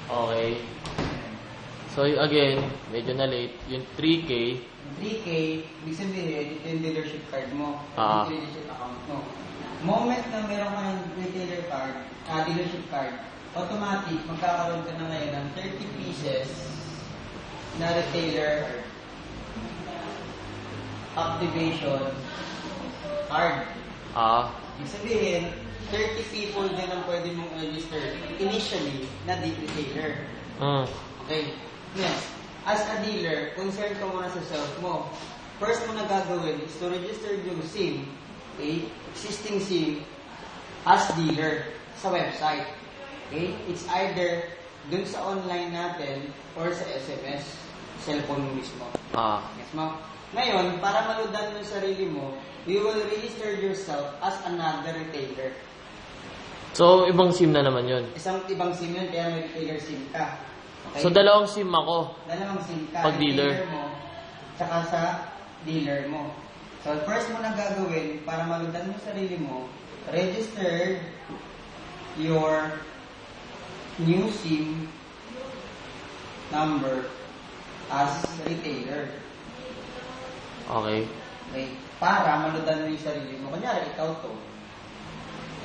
Okay. So, again, medyo na late. Yung 3K. Yung 3K, ibig sabihin, ito yung dealership card mo. Ah. Yung dealership account mo. Moment na meron ka ng retailer card, dealership card, automatic, magkakaroon ka na ngayon ng 30 pieces na retailer activation card. Ah. Ibig sabihin, 30 people din ang pwede mong register initially na retailer. Okay. Yes. As a dealer, concern ka muna sa self mo. First mo na gagawin is to register yung SIM, okay, existing SIM, as dealer sa website. Okay? It's either dun sa online natin or sa SMS, cellphone mo mismo. Yes mo? Ngayon, para maludan mo yung sarili mo, you will register yourself as another retailer. So, ibang SIM na naman yun. Isang ibang SIM yun, kaya may retailer SIM ka. Okay? So, dalawang SIM ako. Dalawang SIM ka. Pag dealer mo, tsaka sa dealer mo. So, first mo na gagawin, para maludan mo sarili mo, register your new SIM number as retailer. Okay. Okay? Para maludan mo yung sarili mo. Kunyari, ikaw to.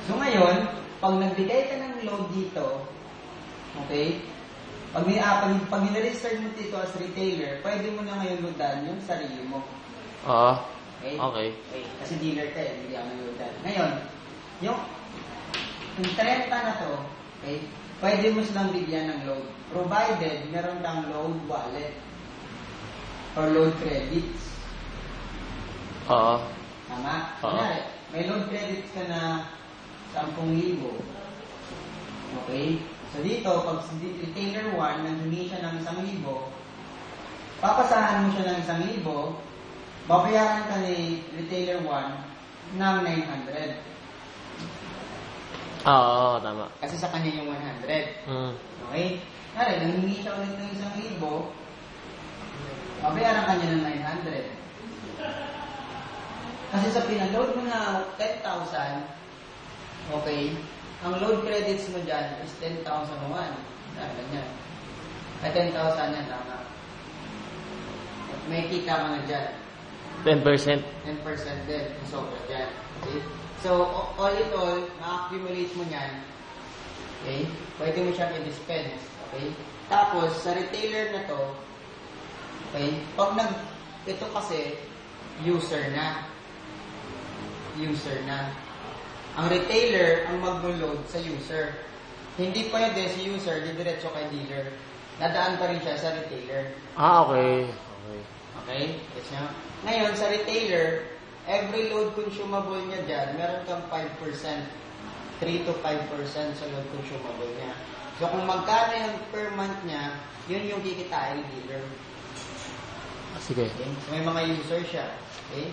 So, ngayon, pag nagbigay ka ng load dito, okay, pag niregister mo dito as retailer, pwede mo na ngayon loadan yung sarili mo. Okay? Okay. Kasi dealer ka hindi ako loadan. Ngayon, yung 30 na to, okay, pwede mo silang bigyan ng load. Provided, meron kang load wallet or load credits. Tama? Kunyari, may load credits ka na 10,000. Okay? So dito, pag retailer 1, nanghingi siya ng 1,000, papasahan mo siya ng 1,000, babayaran ka ni retailer 1 ng 900. Oo, tama. Kasi sa kanya yung 100. Okay? Kaya, nanghingi siya ulit ng 1,000, babayaran ka niya ng 900. Kasi sa pinaload mo na 10,000, okay, ang load credits mo dyan is 10,001. Ganyan. Ay, 10,000 yan, tama. May kita ka na dyan. 10%. 10% din. Sobra dyan. Okay? So, all in all, ma-accumulate mo yan. Okay? Pwede mo siyang i-dispense. Okay? Tapos, sa retailer na to, okay, pag ito kasi, user na. Ang retailer ang mag-load sa user. Hindi pwede si user didiretso kay dealer. Dadaan pa rin siya sa retailer. Okay. Okay? Yes, nga. Ngayon, sa retailer, every load consumable niya dyan, meron kang 5%. 3 to 5% sa load consumable niya. So, kung magkano yung per month niya, yun yung kikitain ng dealer. Sige. Okay? So, may mga user siya. Okay?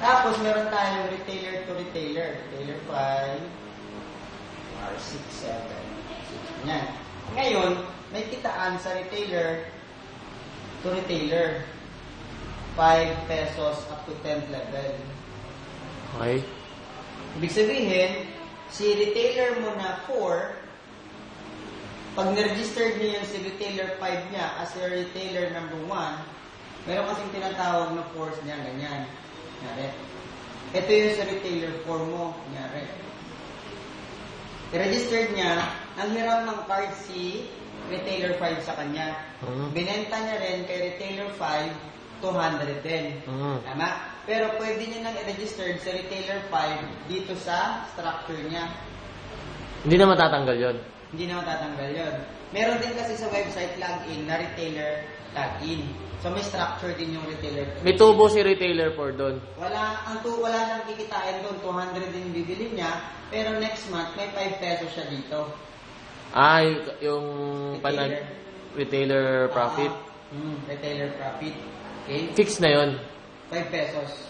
Tapos, meron tayong retailer to retailer. Retailer 5, R6, 7. Yan. Ngayon, may kitaan sa retailer to retailer. 5 pesos up to 10th level. Okay. Ibig sabihin, si retailer mo na 4, pag na-registered niya yung si retailer 5 niya as a retailer number 1, meron kasing tinatawag na force niya, ganyan. Kunyari. Ito yung sa retailer 4 mo. Kunyari. I-registered niya, ang hiram ng card si retailer 5 sa kanya. Binenta niya rin kay retailer 5, 200 din. Tama? Pero pwede niya nang i-registered sa retailer 5 dito sa structure niya. Hindi na matatanggal yon. Hindi na matatanggal yon. Meron din kasi sa website login na retailer login. So may structure din yung retailer. May tubo si retailer for doon. Wala siyang kikitain doon. 200 din bibili niya. Pero next month, may 5 pesos siya dito. Yung retailer profit. Retailer profit. Okay? Fix na yon. 5 pesos.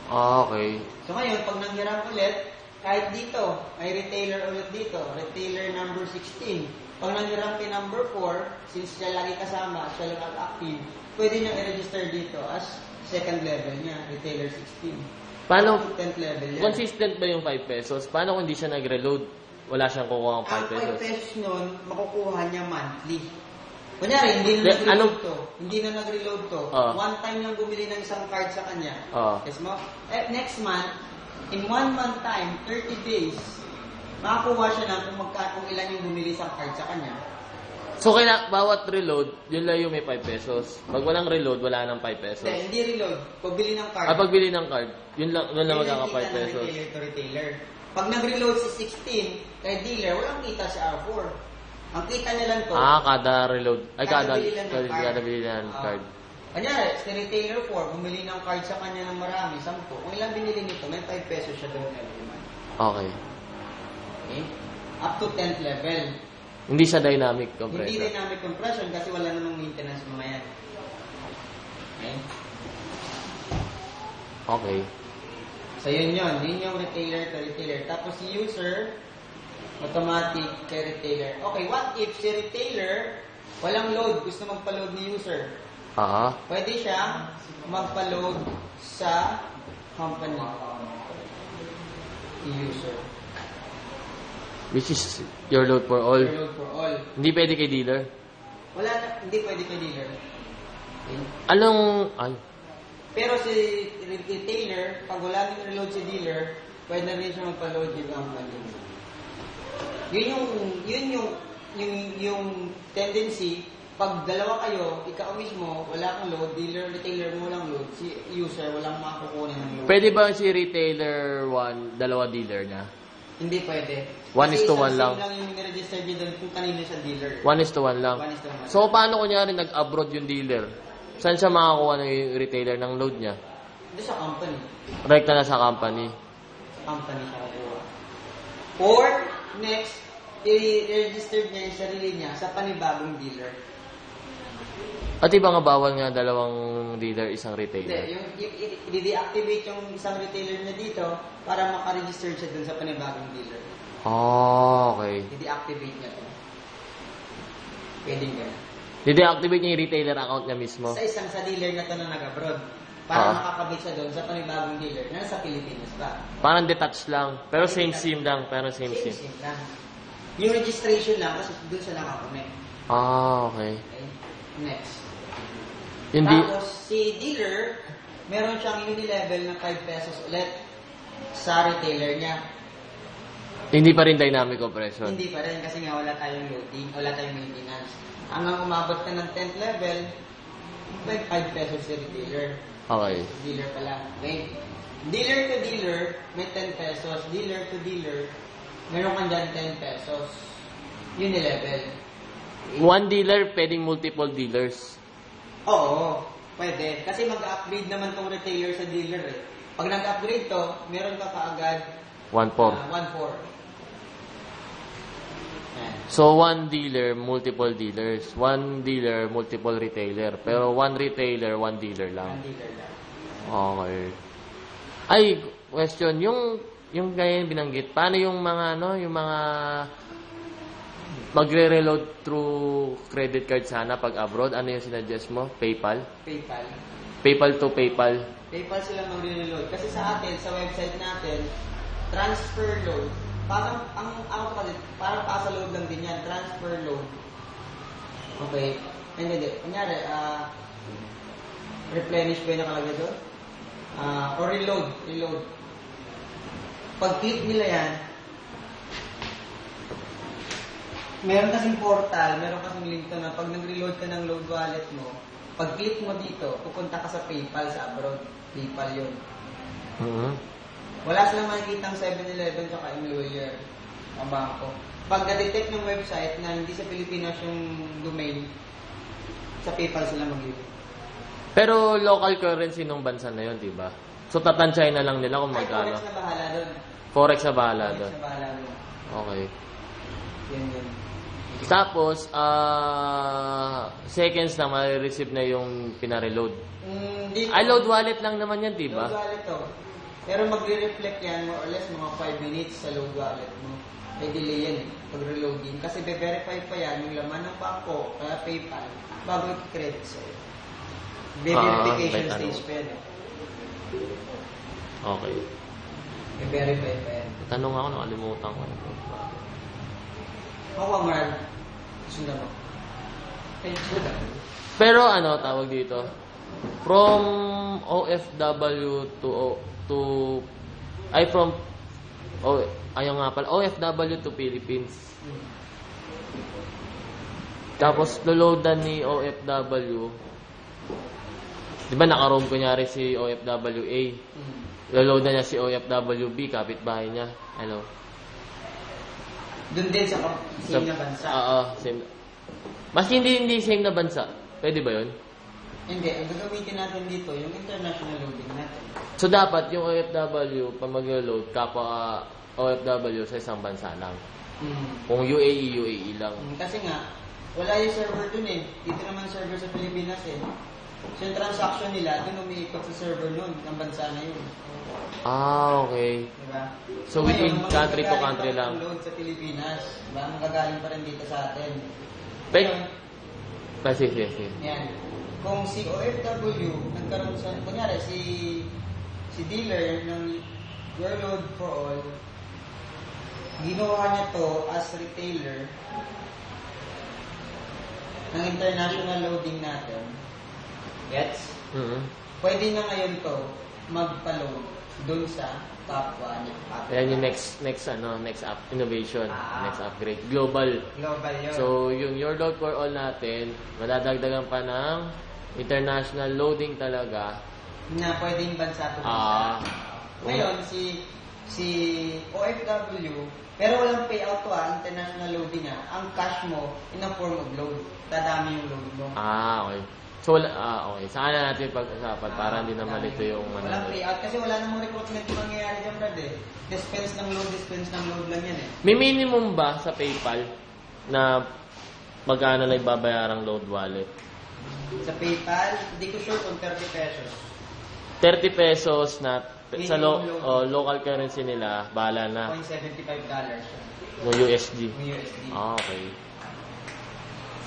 Okay. So ngayon, pag nanghiram ulit, kahit dito, may retailer ulit dito. Retailer number 16. Pag nanghiram kay number 4, since siya lagi kasama, siya lang active, pwede niyang i-register dito as second level niya, retailer 16. Paano? 10th level yan. Consistent ba yung 5 pesos? Paano kung hindi siya nag-reload? wala siyang kukuha ng 5 Ang 5 pesos. pesos nun, makukuha niya monthly. Kunyari, hindi na De, nag-reload ano? to. Hindi na nag-reload to. One time lang bumili ng isang card sa kanya. Yes mo? Next month, in 1 month time, 30 days, makakuha siya ng kung ilan yung bumili sa card sa kanya. So, kaya bawat reload, yun lang yung may 5 pesos. Pag walang reload, wala nang 5 pesos. Hindi reload. Pagbili ng card. Pagbili ng card, yun lang magkaka 5 pesos. Retailer to retailer. Pag nag-reload si 16, kay dealer, walang kita si R4. Ang kita niya lang to. Kada reload. Ay, kada bili lang ng card. Kada bili lang ng card. Kanyari, si retailer 4, bumili ng card sa kanya ng marami, 10. Kung ilang binili nito, may 5 pesos siya doon every month. Okay. Okay? Up to 10th level. Hindi siya dynamic compression. Hindi dynamic compression kasi wala namang maintenance mga yan. Okay? Okay. So yun yun. Yun yung retailer to retailer. Tapos si user, automatic kay retailer. Okay, what if si retailer, walang load, gusto magpa-load ni user? Pwede siya magpa-load sa company. User. Which is your load for all. Your load for all. Hindi pwede kay dealer. Wala na, hindi pwede kay dealer. Okay. Ay. Pero si retailer, pag wala nang reload si dealer, pwede na rin siya magpa-load yung company. Yung tendency, pag dalawa kayo, ikaw mismo, wala kang load, dealer, retailer mo walang load, si user, walang makakukunin ng load. Pwede ba si retailer 1, dalawa dealer niya? Hindi pwede. 1:1 lang. Kasi lang yung niregister niya doon kung kanino siya dealer. 1:1 lang. 1:1. So, paano kunyari nag-abroad yung dealer? Saan siya makakuha ng retailer ng load niya? Doon sa company. Rekta na sa company. Company siya kukuha. Or, next, i-register niya yung sarili niya sa panibagong dealer. At iba nga bawal nga dalawang dealer, isang retailer? Hindi, yung i-deactivate yung isang retailer niya dito para makaregister siya dun sa panibagong dealer. Okay. I-deactivate niya to. Pwede nga. I-deactivate niya yung retailer account niya mismo? Sa dealer na to na nag-abroad. Para makakabit siya doon sa panibagong dealer na nasa Pilipinas pa. Parang detached lang. Pero same SIM lang. Same SIM. Lang. Yung registration lang kasi doon siya nakakonect. Okay. Next. Hindi. Tapos, si dealer, meron siyang uni-level ng 5 pesos ulit sa retailer niya. Hindi pa rin dynamic compression? Hindi pa rin kasi nga wala tayong loading, wala tayong maintenance. Hanggang umabot ka ng 10th level, may 5 pesos si retailer. Okay. Dealer pala. Okay. Dealer to dealer, may 10 pesos. Dealer to dealer, meron ka dyan 10 pesos. Uni-level. One dealer, pwedeng multiple dealers? Oo, pwede. Kasi mag-upgrade naman tong retailer sa dealer eh. Pag nag-upgrade to, meron ka kaagad 1-4. 1-4. So, one dealer, multiple dealers. One dealer, multiple retailer. Pero one retailer, one dealer lang. One dealer lang. Okay. Ay, question. Yung ganyan binanggit, paano yung mga, yung mga magre-reload through credit card sana pag abroad? Ano yung sinuggest mo? PayPal? PayPal. PayPal to PayPal? PayPal sila magre-reload. Kasi sa atin, sa website natin, transfer load. Parang, parang pa sa load lang din yan. Transfer load. Okay. Hindi. Kunyari, replenish ba yung nakalagay doon? Or reload. Pag-click nila yan, meron kasing portal, meron kasing link to na pag nag-reload ka ng load wallet mo, pag-click mo dito, pupunta ka sa PayPal sa abroad. PayPal yun. Wala silang makikita ang 7-Eleven tsaka Emilware ang bangko. Pag na-detect ng website na hindi sa Pilipinas yung domain, sa PayPal sila mag-reload. Pero local currency nung bansa na yun, di ba? So, tatansyahin na lang nila kung magkano. Forex na bahala doon. Forex na bahala doon. Forex na bahala doon. Okay. Yun. Tapos, seconds na ma-receive na yung pinareload. Load wallet lang naman yan, di ba? Load wallet to. Pero magre-reflect yan more or less mga 5 minutes sa load wallet mo. May delay yan eh, pag-reloading. Kasi be-verify pa yan yung laman ng bangko, kaya PayPal, bago i-credit sa'yo. Verification stage pa yan eh. Okay. May verify pa yan. Tanong ako, nakalimutan ko. Ako, Marl. Sundan mo. Pero ano tawag dito? From OFW to ay from ayun nga pala, OFW to Philippines. Tapos loloadan ni OFW. 'Di ba naka-roam kunyari si OFWA? Loloadan niya si OFWB, kapitbahay niya. Ano? Doon din sa same na bansa. Oo, same. Mas hindi same na bansa. Pwede ba 'yon? Hindi, ang gagamitin natin dito, yung international loading natin. So dapat yung OFW pag mag-load kapwa OFW sa isang bansa lang. Kung UAE lang. Kasi nga, wala yung server dun eh. Dito naman server sa Pilipinas eh. So yung transaction nila, dun umiikot sa server nun, ng bansa na yun. Ah, okay. Diba? So within ngayon, country to magagaling country pa rin lang. ang load sa Pilipinas. Diba? Magagaling pa rin dito sa atin. Pero, kasi. Yan. Kung si OFW, nagkaroon sa, kunyari, si dealer ng Your Load for All, ginawa niya to as retailer ng international loading natin. Gets? Pwede na ngayon to magpa-load dun sa kapwa niya. Yan yung next up innovation, next upgrade. Global yun. So, yung Your Load for All natin, madadagdagan pa ng international loading talaga. Na pwedeng bansa to bansa. Ngayon, si OFW, pero walang payout to international loading ang cash mo in a form of load. Dadami yung load mo. Okay. So, okay. Saan na natin pag-usapan para hindi na malito yung walang payout kasi wala namang recruitment yung mangyayari dyan, Brad eh. Dispense ng load lang yan eh. May minimum ba sa PayPal na magkano na ibabayarang load wallet? Sa PayPal, hindi ko sure kung 30 pesos. 30 pesos na sa Minimum local currency nila, bahala na. $0.75 siya. Mo USD. Yung USD. Okay.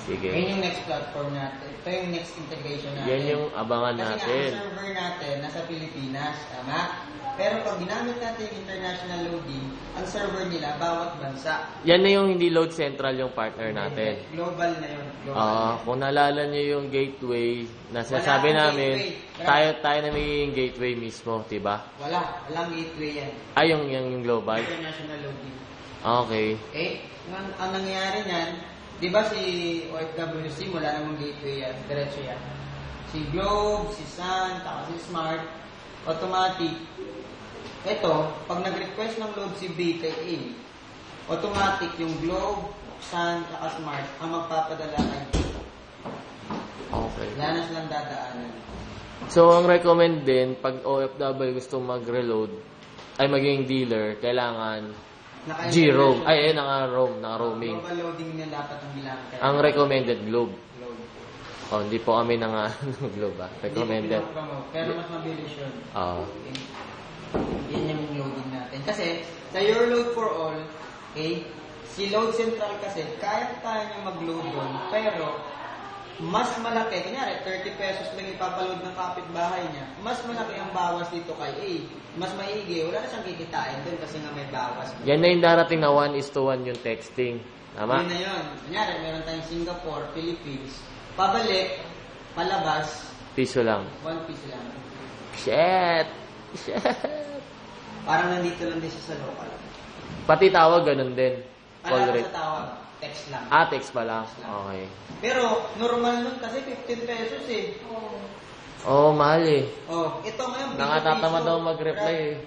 Sige. Yan yung next platform natin. Ito yung next integration natin. Yan yung abangan Kasi natin. nga, ang server natin nasa Pilipinas, tama? Pero pag ginamit natin yung international loading, ang server nila, bawat bansa. Yan na yung hindi load central yung partner natin. Global na yun. Global. Kung naalala nyo yung gateway na sinasabi Wala akong namin, gateway. tayo na may gateway mismo, diba? Walang gateway yan. Yung global. International loading. Okay. Ang nangyayari niyan, di ba si OFWC, wala namang gateway yan. Diretso yan. Si Globe, si Sun, taka si Smart, automatic. Ito, pag nag-request ng load si B kay A, automatic yung Globe, Sun, taka Smart ang magpapadala kay B. Okay. Wala na silang dadaanan. So, ang recommend din, pag OFW gusto mag-reload, ay maging dealer, kailangan G-roam. Naka-roaming. Global loading na dapat ang bilang. Ang recommended Globe. Globe. Hindi po kami ng Globe Recommended. Pero mas mabilis yun. Okay. Yan yung loading natin. Kasi, sa Your Load for All, si Load Central kasi, kaya niya mag-load doon, pero, mas malaki, kunyari, 30 pesos lang ipapaload ng kapitbahay niya, mas malaki ang bawas dito kay A. Mas maigi, wala na siyang kikitain doon kasi nga may bawas. Yan na yung darating na 1:1 yung texting. Tama? Yun na yun. Kunyari, meron tayong Singapore, Philippines, pabalik, palabas, Piso lang. 1 piso lang. Shit! Parang nandito lang din siya sa local. Pati tawag, ganun din. Call Wala rate. sa tawag, text lang. Text pa lang. Okay. Pero, normal nun kasi 15 pesos eh. Mahal eh. Ito ngayon, Nakatatamad daw mag-reply eh.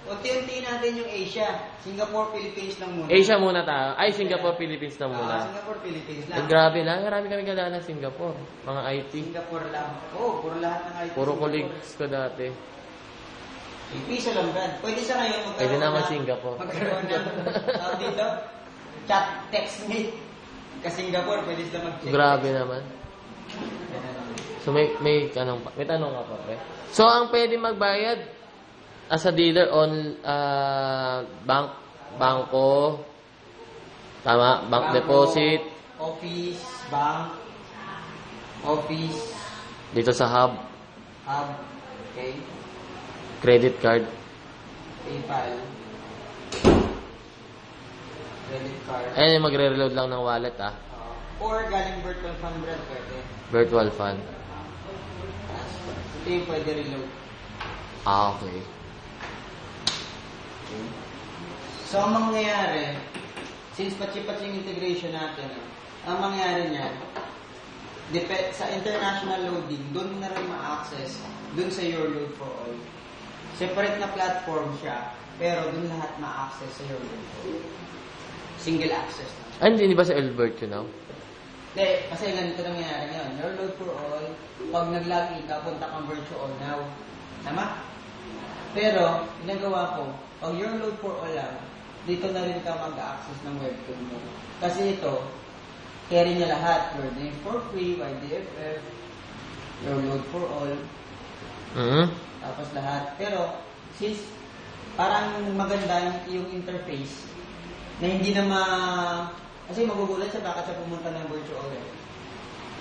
Unti-unti natin yung Asia. Singapore, Philippines lang muna. Asia muna tayo. Singapore, Philippines na muna. Singapore, Philippines lang. Grabe lang. Marami kami kadaan ng Singapore. Mga IT. Singapore lang. Puro lahat ng IT. Puro colleagues ko dati. Piso lang, Brad. Pwede sa ngayon Pwede naman Singapore. Magkaroon ng dito, chat, text me. Singapore, pwede sila mag-check. Grabe naman. So may tanong ka pa, pre? So ang pwede magbayad as a dealer on bangko, tama, bank deposit, office, dito sa hub, okay, credit card, PayPal, credit card. Ayun, magre-reload lang ng wallet, Or galing virtual fund, Brad, pwede. Virtual fund. Ito yung pwede reload. Okay. So, ang mangyayari, since patsi-patsi yung integration natin, ang mangyayari niya, sa international loading, doon na rin ma-access, doon sa Your Load for All. Separate na platform siya, pero doon lahat ma-access sa Your Load for All. Single access na. Ay, hindi ba sa Elbert yun, no? Hindi, kasi ganito nangyayari ngayon. Your Load for All, pag nag-login ka, punta kang virtual now. Tama? Pero, ginagawa ko, pag Your Load for All lang, dito na rin ka mag-access ng webtoon mo. Kasi ito, carry niya lahat. Your name for free, YDFF, Your Load for All, tapos lahat. Pero, since parang maganda yung interface, na hindi na kasi magugulat siya bakit siya pumunta ng virtual eh.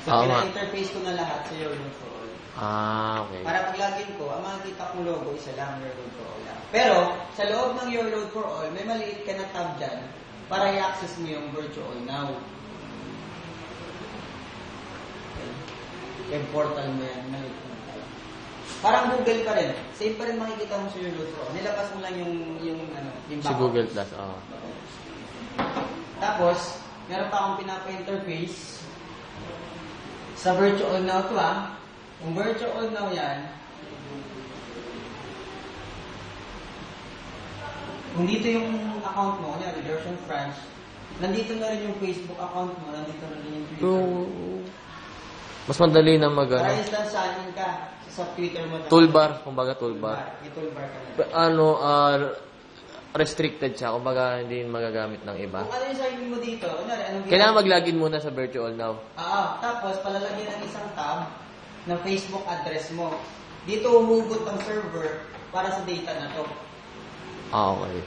So, pina-interface ko na lahat sa Your Load for All. Okay. Para pag login ko, ang makikita kong logo, isa lang, Your Load for All lang. Pero, sa loob ng Your Load for All, may maliit ka na tab dyan para i-access mo yung virtual now. Okay. Yung portal mo yan, maliit na tab. Parang Google pa rin. Same pa rin makikita mo sa Your Load for All. Nilabas mo lang yung si Google Plus, Tapos, meron pa akong pinapa-interface sa virtual now to Kung virtual now yan, kung dito yung account mo, kunyari, version France, nandito na rin yung Facebook account mo, nandito na rin yung Twitter mo. Mas madali na Para instance saanin ka sa Twitter mo. Toolbar, kumbaga toolbar. May toolbar ka na. Restricted siya, kumbaga hindi magagamit ng iba. Kung ano yung sabi mo dito, kunyari, kailangan mag-login muna sa virtual now. Tapos palalagyan ng isang tab ng Facebook address mo. Dito humugot ang server para sa data na to. Okay.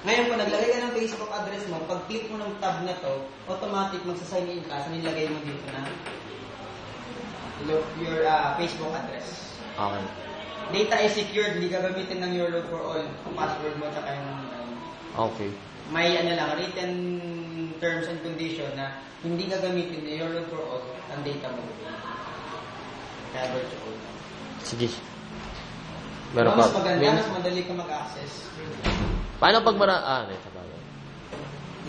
Ngayon, kung naglagay ka ng Facebook address mo, pag click mo ng tab na to, automatic magsasign in ka sa nilagay mo dito na your Facebook address. Okay. Data is secured, hindi gagamitin ng Your Load for All. Ang password mo at yung okay. May written terms and condition na hindi gagamitin ng Your Load for All ang data mo. Kaya virtual. Sige. Meron mas maganda, mas madali ka mag-access. Paano pag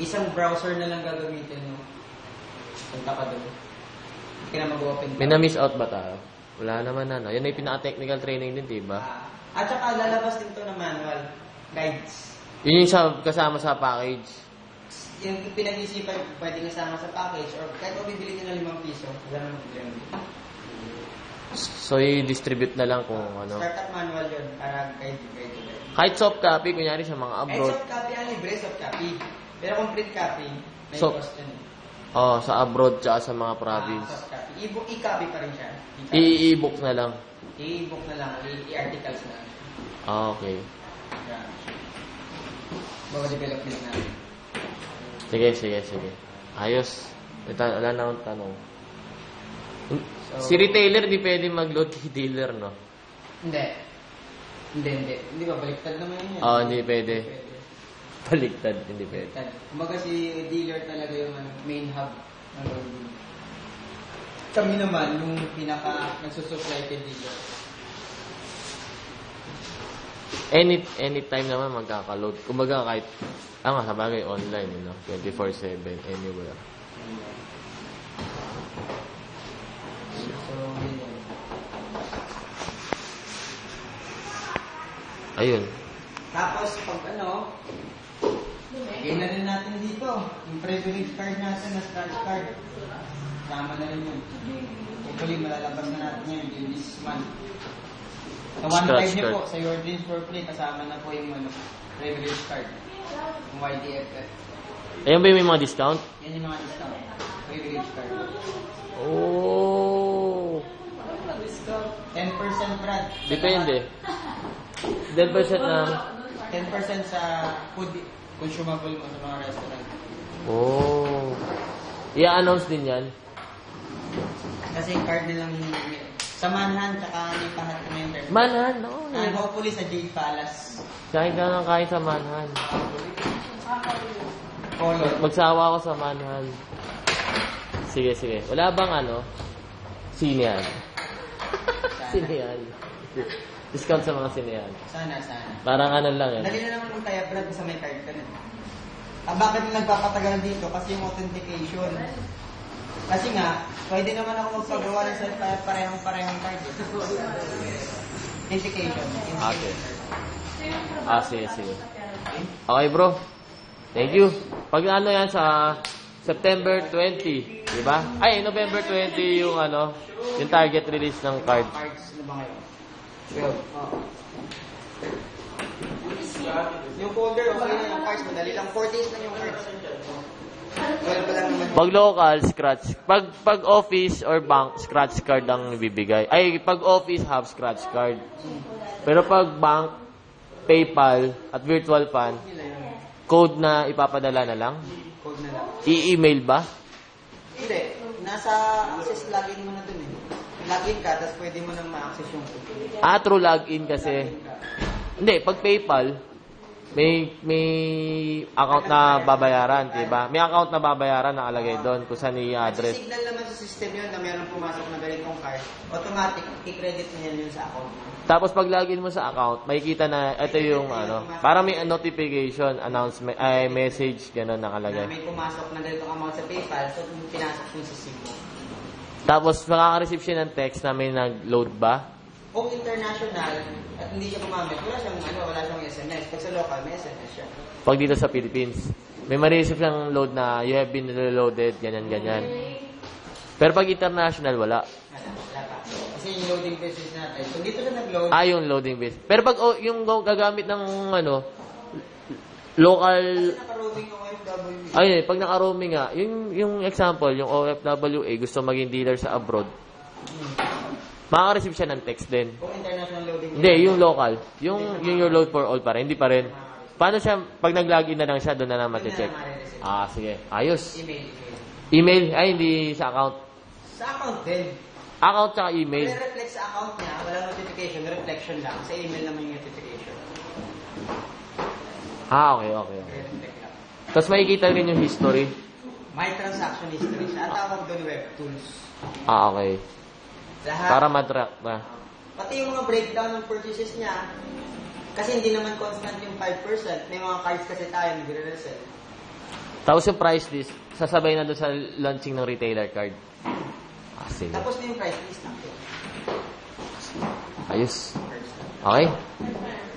Isang browser na lang gagamitin mo. Punta ka doon. Hindi ka na mag-open. May na-miss out ba tayo? Wala naman Yan ay pinaka-technical training din, diba? At saka lalabas din to na manual guides. Yun yung kasama sa package. Yung pinag-isipan, pwedeng kasama sa package or kahit kung bibili nyo na 5 piso, wala naman problema. So, i-distribute na lang kung ano. Startup manual yun, para guide. Kahit soft copy, kunyari sa mga abroad. Kahit soft copy, libre soft copy. Pero kung print copy, may cost yun. Sa abroad tsaka sa mga province. Soft copy. I-copy pa rin siya. I-e-book na lang. I-book na lang, i-articles na lang. Okay. Yeah. Development na. Sige. Ayos. Wala na akong tanong. Si retailer, di pwede mag-load kay dealer, no? Hindi ba? Baliktad naman yun. Hindi pwede. Baliktad, hindi pwede. Kumbaga si dealer talaga yung main hub ng loading. Kami naman, yung nagsusupply kay dealer. Anytime naman magkaka-load. Kumbaga kahit, sabagay online, 24/7, anywhere. Ayun. Tapos, pag lagay na rin natin dito, yung privilege card natin na scratch card. Sama na rin yun. Hopefully, malalabas na natin yun this month. Sa 1.5 niyo po, sa Your Dreams for Play, kasama na po yung privilege card. Yung YDFF. Ayun ba yung may mga discount? Yan yung mga discount. Privilege card. Oh! 10% Brad. Depende. 10% na 10% sa food consumable mo sa mga restaurant. Oh. I-announce din yan? Kasi card nilang sa Manhan, tsaka yung pahat na yung term. Manhan, no? And hopefully sa Jade Palace. Kain ka ng kain sa Manhan. Color. Magsawa ako sa manual. Sige, sige. Wala bang Sinehan. Sinehan. Discount sa mga sinehan. Sana. Parang lang yan. Dali na naman kung kaya Brad sa may card ka na. Bakit nagpapatagal dito? Kasi yung authentication. Kasi nga, pwede naman ako magpagawa ng parehong card. Authentication. Okay. Sige. Okay, bro. Thank you. Pag yan sa September 20, di ba? Ay, November 20 yung yung target release ng card. Cards na ba ngayon? 12. Yung folder, okay na yung cards. Madali lang. 4 days na yung cards. 12 pa lang naman. Pag local, scratch. Pag office or bank, scratch card ang bibigay. Ay, pag office, half scratch card. Pero pag bank, PayPal, at virtual fund, code na ipapadala na lang? Code na lang. I-email ba? Hindi. Nasa access login mo na dun eh. Login ka, tapos pwede mo nang ma-access yung code. Through login kasi. Hindi, pag PayPal, may account na babayaran, diba? May account na babayaran na alagay doon kung saan i-address. Signal naman sa system yun na mayroong pumasok na ganitong card. Automatic, i-credit niya yun sa account. Tapos pag login mo sa account, makikita na ito yung para may notification, announcement, message, gano'n nakalagay. Na may pumasok na ganitong amount sa PayPal, so pinasok yung sa SIM mo. Tapos makaka-receive siya ng text na may nag-load ba? Kung international at hindi siya gumamit, wala siyang SMS. Pag sa local, may SMS siya. Pag dito sa Philippines, may ma-receive siyang load na you have been reloaded, ganyan. Pero pag international, wala. Wala pa. Kasi yung loading business natin. So dito na nag-load. Yung loading base. Pero pag yung gagamit ng local... Kasi naka-roaming yung OFW. Ay, pag naka-roaming nga, yung example, yung OFWA gusto maging dealer sa abroad, makaka-receive siya ng text din. Kung international loading. Hindi, yung local. Yung your load for all pa rin. Hindi pa rin. Paano siya, pag nag-login na lang siya, doon na lang mati-check? Sige. Ayos. Email. Email? Ay, hindi sa account. Sa account din. Account tsaka email. May reflect sa account niya, wala notification, reflection lang. Sa email naman yung notification. Okay. Reflect lang. Tapos makikita rin yung history. My transaction history siya. At tawag doon web tools. Okay. Lahat. Para ma-track na. Pati yung mga breakdown ng purchases niya, kasi hindi naman constant yung 5%. May mga cards kasi tayo, nagre-resell. Tapos yung price list, sasabay na doon sa launching ng retailer card. Sige. Tapos na yung price list natin. Ayos. Okay.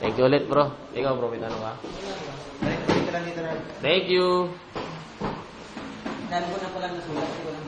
Thank you ulit, bro. Ikaw, bro, may tanong ka? Dito lang. Thank you. Dahil ko na pala nasulat ko lang.